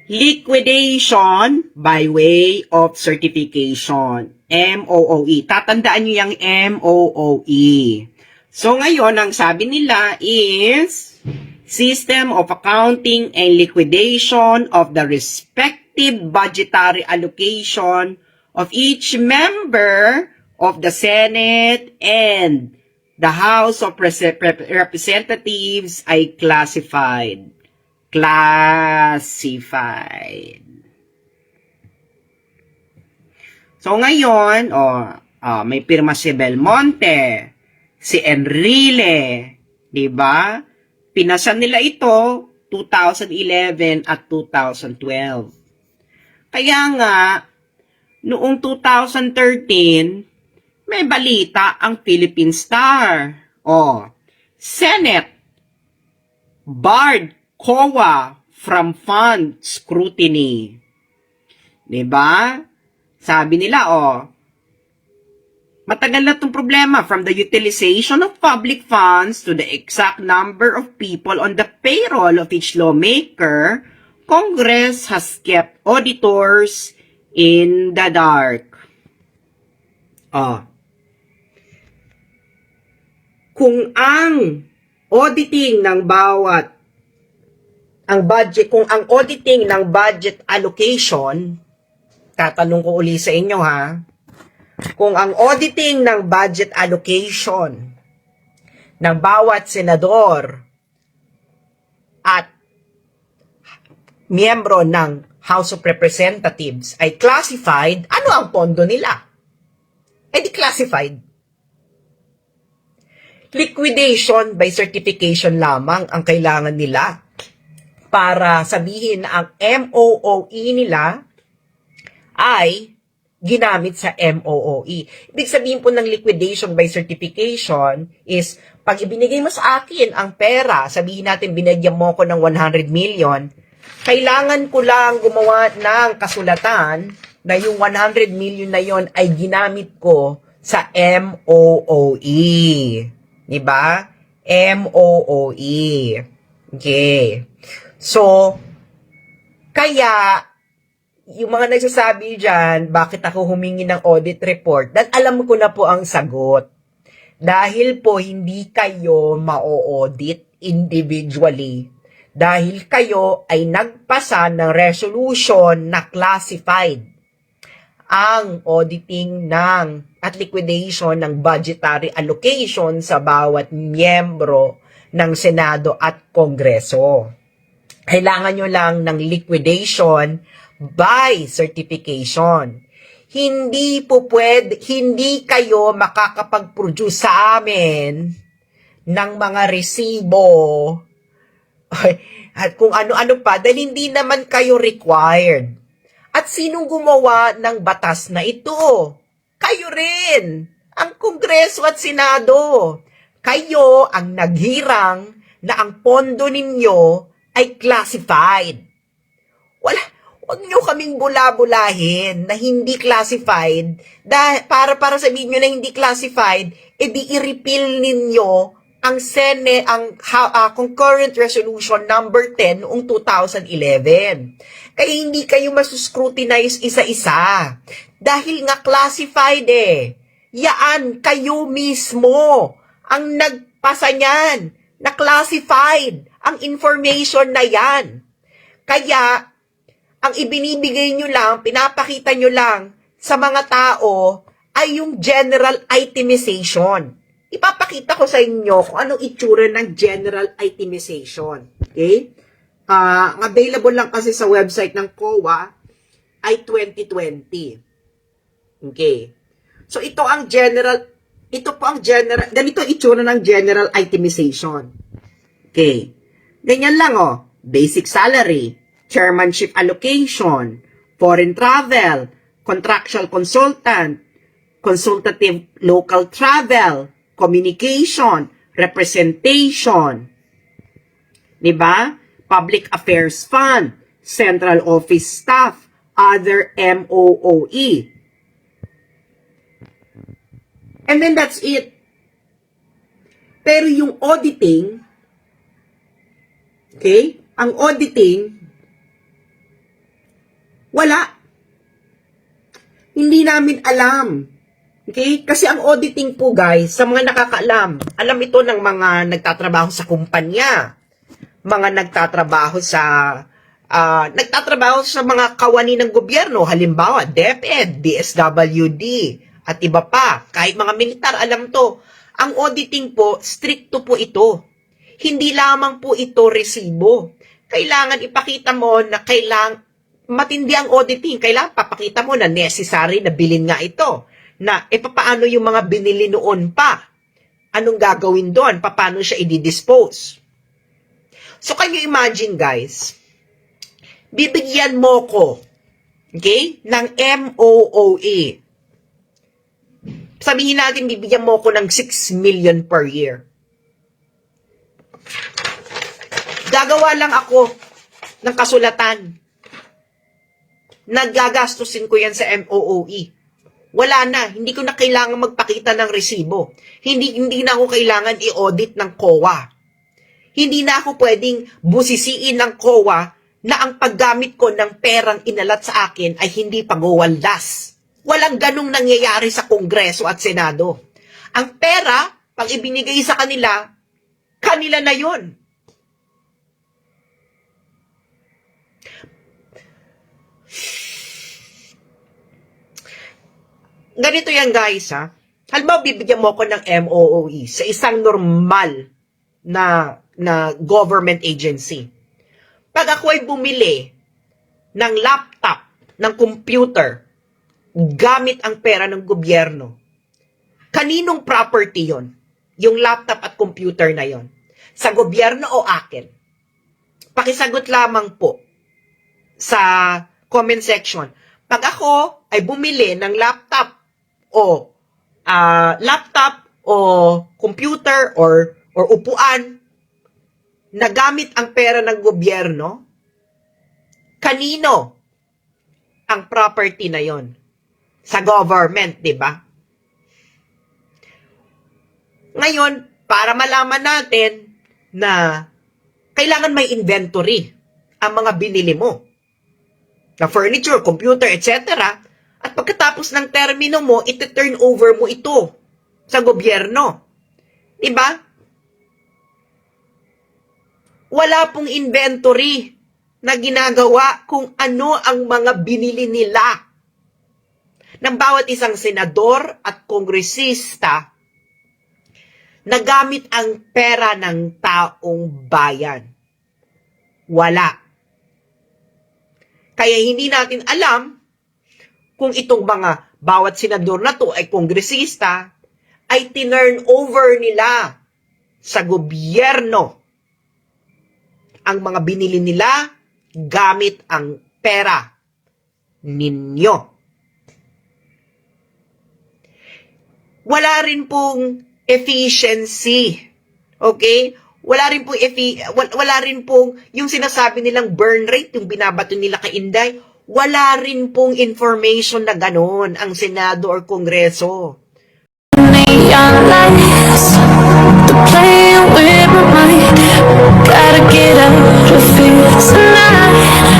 Liquidation by way of certification. MOOE. Tatandaan nyo yung MOOE. So ngayon, ang sabi nila is System of Accounting and Liquidation of the respective budgetary allocation of each member of the Senate and the House of Representatives ay classified. So ngayon, may pirma si Belmonte, si Enrile, 'di ba? Pinasa nila ito 2011 at 2012. Kaya nga noong 2013, may balita ang Philippine Star. Senate barred COA from fund scrutiny. 'Di ba? Sabi nila, matagal na itong problema from the utilization of public funds to the exact number of people on the payroll of each lawmaker. Congress has kept auditors in the dark. Kung ang auditing ng kung ang auditing ng budget allocation, tatanong ko uli sa inyo kung ang auditing ng budget allocation ng bawat senador at miyembro ng House of Representatives ay classified, ano ang pondo nila? Di classified. Liquidation by certification lamang ang kailangan nila para sabihin na ang MOOE nila ay ginamit sa MOOE. Ibig sabihin po ng liquidation by certification is, pag ibinigay mo sa akin ang pera, sabihin natin binigyan mo ko ng 100 million, kailangan ko lang gumawa ng kasulatan na yung 100 million na yon ay ginamit ko sa MOOE. Diba? MOOE. Okay. So, kaya, yung mga nagsasabi dyan, bakit ako humingi ng audit report? Dahil alam ko na po ang sagot. Dahil po hindi kayo ma-audit individually. Dahil kayo ay nagpasa ng resolution na classified ang auditing at liquidation ng budgetary allocation sa bawat miyembro ng Senado at Kongreso. Kailangan nyo lang ng liquidation by certification. Hindi kayo makakapag-produce sa amin ng mga resibo at kung ano-ano pa dahil hindi naman kayo required. At sinong gumawa ng batas na ito? Kayo rin, ang Kongreso at Senado. Kayo ang naghirang na ang pondo ninyo ay classified. Huwag nyo kaming bula-bulahin na hindi classified. Para sabihin nyo na hindi classified, edi i-repeal ninyo ang concurrent resolution number 10 noong 2011. Kaya hindi kayo masuscrutinize isa-isa. Dahil nga classified Yaan, kayo mismo ang nagpasa niyan na classified ang information na yan. Kaya, ang ibinibigay nyo lang, pinapakita nyo lang sa mga tao ay yung general itemization. Ipapakita ko sa inyo kung anong itsura ng general itemization. Okay? Ang available lang kasi sa website ng COA ay 2020. Okay. So, ito po ang general, ganito itsura ng general itemization. Okay. Ganyan lang basic salary, chairmanship allocation, foreign travel, contractual consultant, consultative local travel, communication, representation, diba? Public affairs fund, central office staff, other MOOE. And then that's it. Pero yung auditing, okay? Ang auditing, Wala. Hindi namin alam. Okay? Kasi ang auditing po guys, sa mga nakakaalam, alam ito ng mga nagtatrabaho sa kumpanya, mga nagtatrabaho sa mga kawani ng gobyerno, halimbawa DepEd, DSWD, at iba pa, kahit mga militar, alam to. Ang auditing po, stricto po ito. Hindi lamang po ito resibo. Kailangan ipakita mo na matindi ang auditing. Kailangan papakita mo na necessary na bilhin nga ito. Na paano yung mga binili noon pa? Anong gagawin doon? Paano siya i-dispose? So, can you imagine guys, bibigyan mo ko, okay, ng MOOE. Sabihin natin, bibigyan mo ko ng 6 million per year. Gagawa lang ako ng kasulatan. Naggagastusin ko yan sa MOOE. Wala na, hindi ko na kailangan magpakita ng resibo. Hindi na ako kailangan i-audit ng COA. Hindi na ako pwedeng busisiin ng COA na ang paggamit ko ng perang inalat sa akin ay hindi pagwawaldas. Walang ganong nangyayari sa Kongreso at Senado. Ang pera, pag ibinigay sa kanila, kanila na yon. Ganito yan guys ha. Halimbawa, bibigyan mo ko ng MOOE sa isang normal na government agency. Pag ako ay bumili ng laptop, ng computer, gamit ang pera ng gobyerno, kaninong property yon? Yung laptop at computer na yon? Sa gobyerno o akin? Pakisagot lamang po sa comment section. Pag ako ay bumili ng laptop o computer or upuan na gamit ang pera ng gobyerno, kanino ang property na yon? Sa government, di ba? Ngayon, para malaman natin na kailangan may inventory ang mga binili mo. Na furniture, computer, etc. At pagkatapos ng termino mo, iti-turn over mo ito sa gobyerno. Di ba? Wala pong inventory na ginagawa kung ano ang mga binili nila ng bawat isang senador at kongresista na gamit ang pera ng taong bayan. Wala. Kaya hindi natin alam kung itong mga bawat senador na to ay kongresista ay tinurn over nila sa gobyerno ang mga binili nila gamit ang pera ninyo. Wala rin pong efficiency. Okay? Wala rin pong yung sinasabi nilang burn rate, yung binabato nila kay Inday, wala rin pong information na gano'n ang Senado or Kongreso. Neon lights, they're playing with my mind. Gotta get out of here tonight.